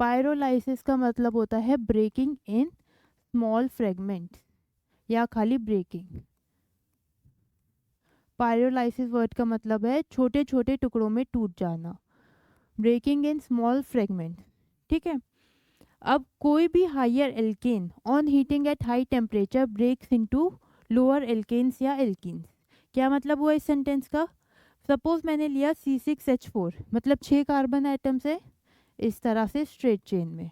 पायरोलाइसिस का मतलब होता है ब्रेकिंग इन स्मॉल फ्रेगमेंट्स या खाली ब्रेकिंग। पायरोलाइसिस वर्ड का मतलब है छोटे छोटे टुकड़ों में टूट जाना, ब्रेकिंग इन स्मॉल फ्रेगमेंट्स। ठीक है, अब कोई भी higher alkane on heating at high temperature breaks into lower alkanes या एल्कीन्स। क्या मतलब हुआ इस सेंटेंस का? सपोज मैंने लिया C6H4, मतलब 6 कार्बन एटम्स है इस तरह से स्ट्रेट चेन में,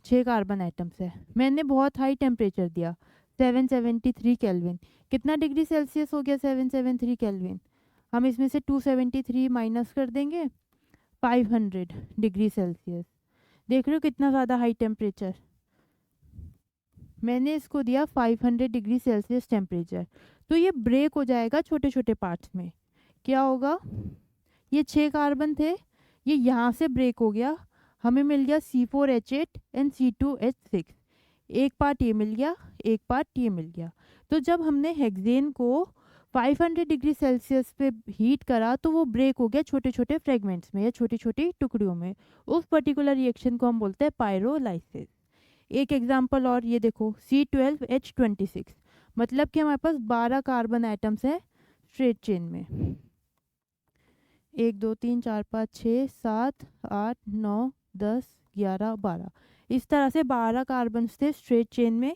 6 कार्बन एटम्स है। मैंने बहुत हाई टेम्परेचर दिया 773 केल्विन। कितना डिग्री सेल्सियस हो गया 773 केल्विन? हम इसमें से 273 माइनस कर देंगे, 500 डिग्री सेल्सियस। देख रहे हो कितना ज़्यादा हाई टेम्परेचर। मैंने इसको दिया 500 डिग्री सेल्सियस टेम्परेचर, तो ये ब्रेक हो जाएगा छोटे छोटे पार्ट्स में। क्या होगा, ये 6 कार्बन थे, ये यहाँ से ब्रेक हो गया, हमें मिल गया C4H8 एंड C2H6। एक पार्ट ये मिल गया, एक पार्ट ये मिल गया। तो जब हमने हेक्सेन को 500 डिग्री सेल्सियस पे हीट करा तो वो ब्रेक हो गया छोटे छोटे फ्रेगमेंट्स में या छोटी छोटी टुकड़ियों में। उस पर्टिकुलर रिएक्शन को हम बोलते हैं पायरोलाइसिस। एक एग्जांपल और ये देखो, C12H26, मतलब कि हमारे पास 12 कार्बन एटम्स हैं स्ट्रेट चेन में। 1 2 3 4 5 6 7 8 9 10 11 12, इस तरह से 12 कार्बन थे स्ट्रेट चेन में।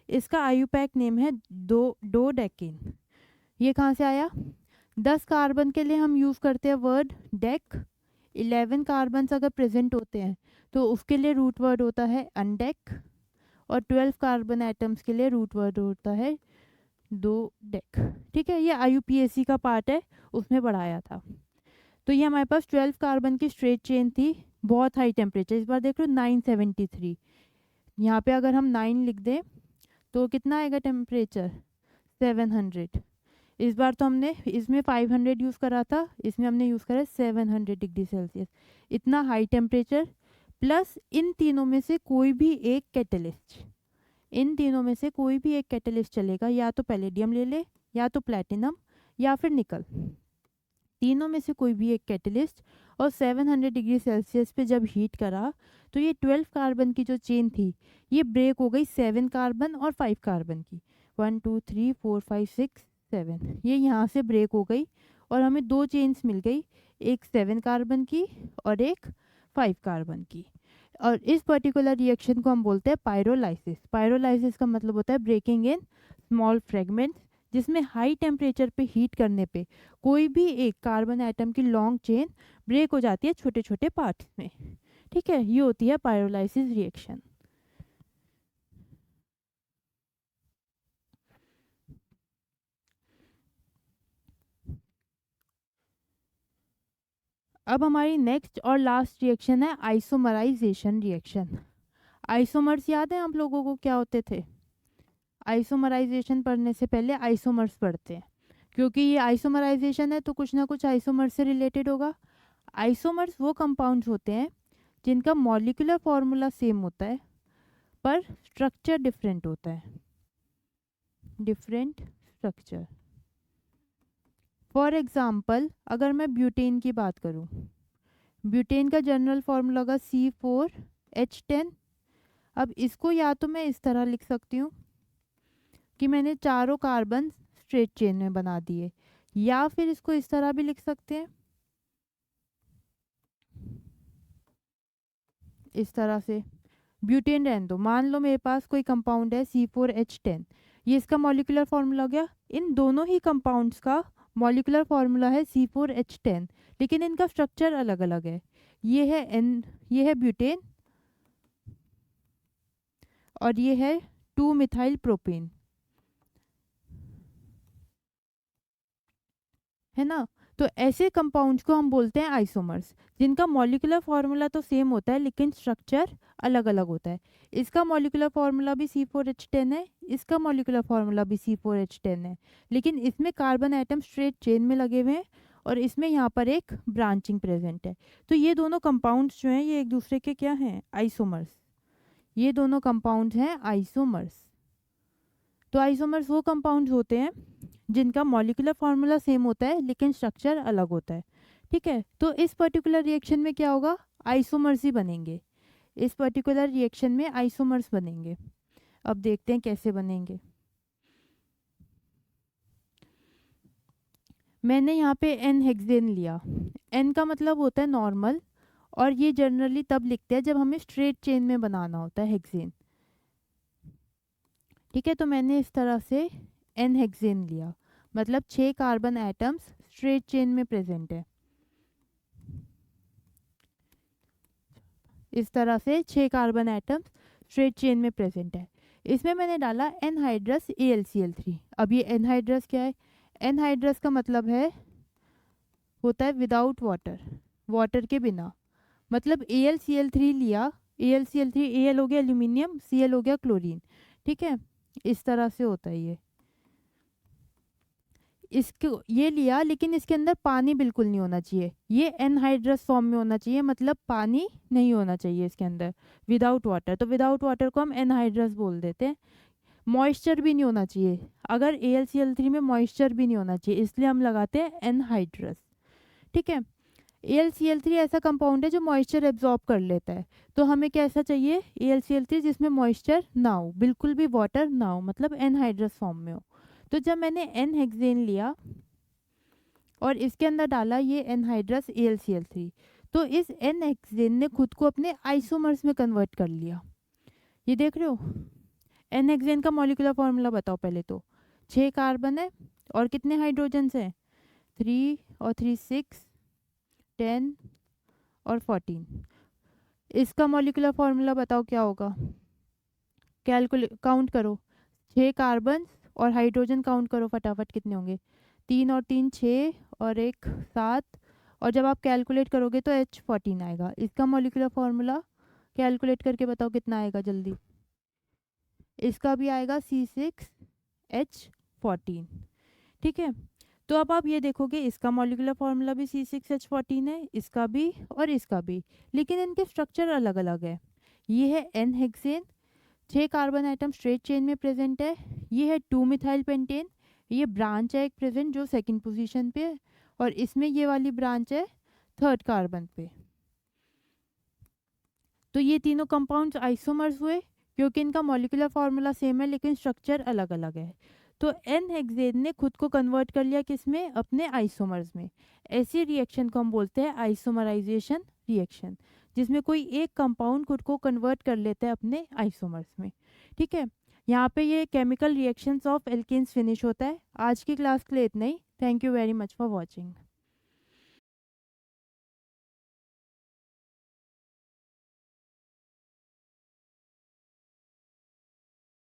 इसका आयुपैक नेम है डोडेकेन। ये कहाँ से आया? 10 कार्बन के लिए हम यूज़ करते हैं वर्ड डेक। 11 कार्बन अगर प्रेजेंट होते हैं तो उसके लिए रूट वर्ड होता है अनडेक। और 12 कार्बन एटम्स के लिए रूट वर्ड होता है दो डेक। ठीक है, ये IUPAC का पार्ट है, उसमें पढ़ाया था। तो ये हमारे पास 12 कार्बन की स्ट्रेट चेन थी, बहुत हाई टेम्परेचर। इस बार देख लो 973, यहाँ पे अगर हम 9 लिख दें तो कितना आएगा टेम्परेचर? 700। इस बार तो हमने इसमें 500 यूज़ करा था, इसमें हमने यूज़ करा 700 डिग्री सेल्सियस। इतना हाई टेम्परेचर प्लस इन तीनों में से कोई भी एक कैटलिस्ट, इन तीनों में से कोई भी एक कैटलिस्ट चलेगा, या तो पैलेडियम ले ले या तो प्लैटिनम या फिर निकल, तीनों में से कोई भी एक कैटलिस्ट। और 700 डिग्री सेल्सियस पे जब हीट करा तो ये 12 कार्बन की जो चेन थी ये ब्रेक हो गई 7 कार्बन और 5 कार्बन की। 1 2 3 4 5 6 7, ये यहाँ से ब्रेक हो गई और हमें 2 चेन्स मिल गई, एक 7 कार्बन की और एक 5 कार्बन की। और इस पर्टिकुलर रिएक्शन को हम बोलते हैं पायरोलाइसिस। पायरोलाइसिस का मतलब होता है ब्रेकिंग इन स्मॉल फ्रेगमेंट्स, जिसमें हाई टेम्परेचर पे हीट करने पे कोई भी एक कार्बन एटम की लॉन्ग चेन ब्रेक हो जाती है छोटे छोटे पार्ट्स में। ठीक है, ये होती है पायरोलाइसिस रिएक्शन। अब हमारी नेक्स्ट और लास्ट रिएक्शन है आइसोमराइजेशन रिएक्शन। आइसोमर्स याद है आप लोगों को क्या होते थे? आइसोमराइजेशन पढ़ने से पहले आइसोमर्स पढ़ते हैं, क्योंकि ये आइसोमराइजेशन है तो कुछ ना कुछ आइसोमर्स से रिलेटेड होगा। आइसोमर्स वो कंपाउंड्स होते हैं जिनका मॉलिक्यूलर फॉर्मूला सेम होता है पर स्ट्रक्चर डिफरेंट होता है, डिफरेंट स्ट्रक्चर। फॉर एग्जाम्पल अगर मैं ब्यूटेन की बात करूं, ब्यूटेन का जनरल फॉर्मूला होगा C4H10। अब इसको या तो मैं इस तरह लिख सकती हूँ कि मैंने चारों कार्बन स्ट्रेट चेन में बना दिए, या फिर इसको इस तरह भी लिख सकते हैं, इस तरह से। ब्यूटेन रहने दो, मान लो मेरे पास कोई कंपाउंड है C4H10, ये इसका मॉलिक्यूलर फार्मूला हो गया। इन दोनों ही कंपाउंड्स का मॉलिक्यूलर फार्मूला है C4H10, लेकिन इनका स्ट्रक्चर अलग अलग है। ये है ब्यूटेन और ये है 2-मिथाइल प्रोपेन, है ना। तो ऐसे कंपाउंड्स को हम बोलते हैं आइसोमर्स, जिनका मॉलिक्यूलर फार्मूला तो सेम होता है लेकिन स्ट्रक्चर अलग अलग होता है। इसका मॉलिक्यूलर फार्मूला भी C4H10 है, इसका मॉलिक्यूलर फार्मूला भी C4H10 है, लेकिन इसमें कार्बन एटम स्ट्रेट चेन में लगे हुए हैं और इसमें यहाँ पर एक ब्रांचिंग प्रेजेंट है। तो ये दोनों कंपाउंड्स जो हैं ये एक दूसरे के क्या हैं? आइसोमर्स। ये दोनों कंपाउंड्स हैं आइसोमर्स। तो आइसोमर्स वो कंपाउंड्स होते हैं जिनका मॉलिक्यूलर फार्मूला सेम होता है लेकिन स्ट्रक्चर अलग होता है। ठीक है, तो इस पर्टिकुलर रिएक्शन में क्या होगा? आइसोमर्स ही बनेंगे। इस पर्टिकुलर रिएक्शन में आइसोमर्स बनेंगे। अब देखते हैं कैसे बनेंगे। मैंने यहाँ पे एन हेक्सेन लिया। एन का मतलब होता है नॉर्मल, और ये जनरली तब लिखते हैं जब हमें स्ट्रेट चेन में बनाना होता है हेक्सेन। ठीक है, तो मैंने इस तरह से एन हेक्सेन लिया, मतलब 6 कार्बन एटम्स स्ट्रेट चेन में प्रेजेंट है। इस तरह से 6 कार्बन एटम्स स्ट्रेट चेन में प्रेजेंट है। इसमें मैंने डाला एनहाइड्रस AlCl3। अब ये एनहाइड्रस क्या है? एनहाइड्रस का मतलब है होता है विदाउट वाटर, वाटर के बिना। मतलब AlCl3 लिया, AlCl3 Al हो गया एल्यूमिनियम, Cl हो गया क्लोरीन। ठीक है, इस तरह से होता है ये। इसको ये लिया, लेकिन इसके अंदर पानी बिल्कुल नहीं होना चाहिए, ये एनहाइड्रस फॉर्म में होना चाहिए, मतलब पानी नहीं होना चाहिए इसके अंदर, विदाउट वाटर। तो विदाउट वाटर को हम एनहाइड्रस बोल देते हैं। मॉइस्चर भी नहीं होना चाहिए, अगर AlCl3 में मॉइस्चर भी नहीं होना चाहिए, इसलिए हम लगाते हैं एनहाइड्रस। ठीक है, AlCl3 ऐसा कंपाउंड है जो मॉइस्चर एब्जॉर्ब कर लेता है। तो हमें कैसा चाहिए? AlCl3 जिसमें मॉइस्चर ना हो, बिल्कुल भी वाटर ना हो, मतलब एनहाइड्रस फॉर्म में हो। तो जब मैंने एन हेक्सेन लिया और इसके अंदर डाला ये एनहाइड्रस AlCl3, तो इस एन हेक्सेन ने खुद को अपने आइसोमर्स में कन्वर्ट कर लिया। ये देख रहे हो? एन हेक्सेन का मॉलिक्यूलर फॉर्मूला बताओ पहले तो। 6 कार्बन है और कितने हाइड्रोजन्स हैं? 3 और 3 6, 10 और 14। इसका मॉलिक्यूलर फॉर्मूला बताओ क्या होगा? काउंट करो, 6 कार्बन और हाइड्रोजन काउंट करो फटाफट, कितने होंगे? 3 और 3 6 और 1 7, और जब आप कैलकुलेट करोगे तो H14 आएगा। इसका मॉलिक्यूलर फार्मूला कैलकुलेट करके बताओ कितना आएगा जल्दी। इसका भी आएगा C6H14। ठीक है, तो अब आप ये देखोगे इसका मॉलिक्यूलर फार्मूला भी C6H14 है, इसका भी और इसका भी, लेकिन इनके स्ट्रक्चर अलग अलग है। ये है n hexane, 6 carbon atom straight chain में प्रेजेंट है। ये है 2-मिथाइल पेंटेन, ये ब्रांच है एक प्रेजेंट जो सेकंड पोजीशन पे है, और इसमें ये वाली ब्रांच है 3rd कार्बन पे। तो ये तीनों कंपाउंड्स आइसोमर्स हुए क्योंकि इनका मॉलिक्यूलर फार्मूला सेम है लेकिन स्ट्रक्चर अलग अलग है। तो एन हेक्सेन ने खुद को कन्वर्ट कर लिया किसमें? अपने आइसोमर्स में। ऐसी रिएक्शन को हम बोलते हैं आइसोमराइजेशन रिएक्शन। जिसमें कोई एक कंपाउंड खुद को कन्वर्ट कर लेता है अपने आइसोमर्स में। ठीक है, यहाँ पे ये chemical reactions of alkenes finish होता है। आज की क्लास के लिए इतना ही। Thank you very much for watching.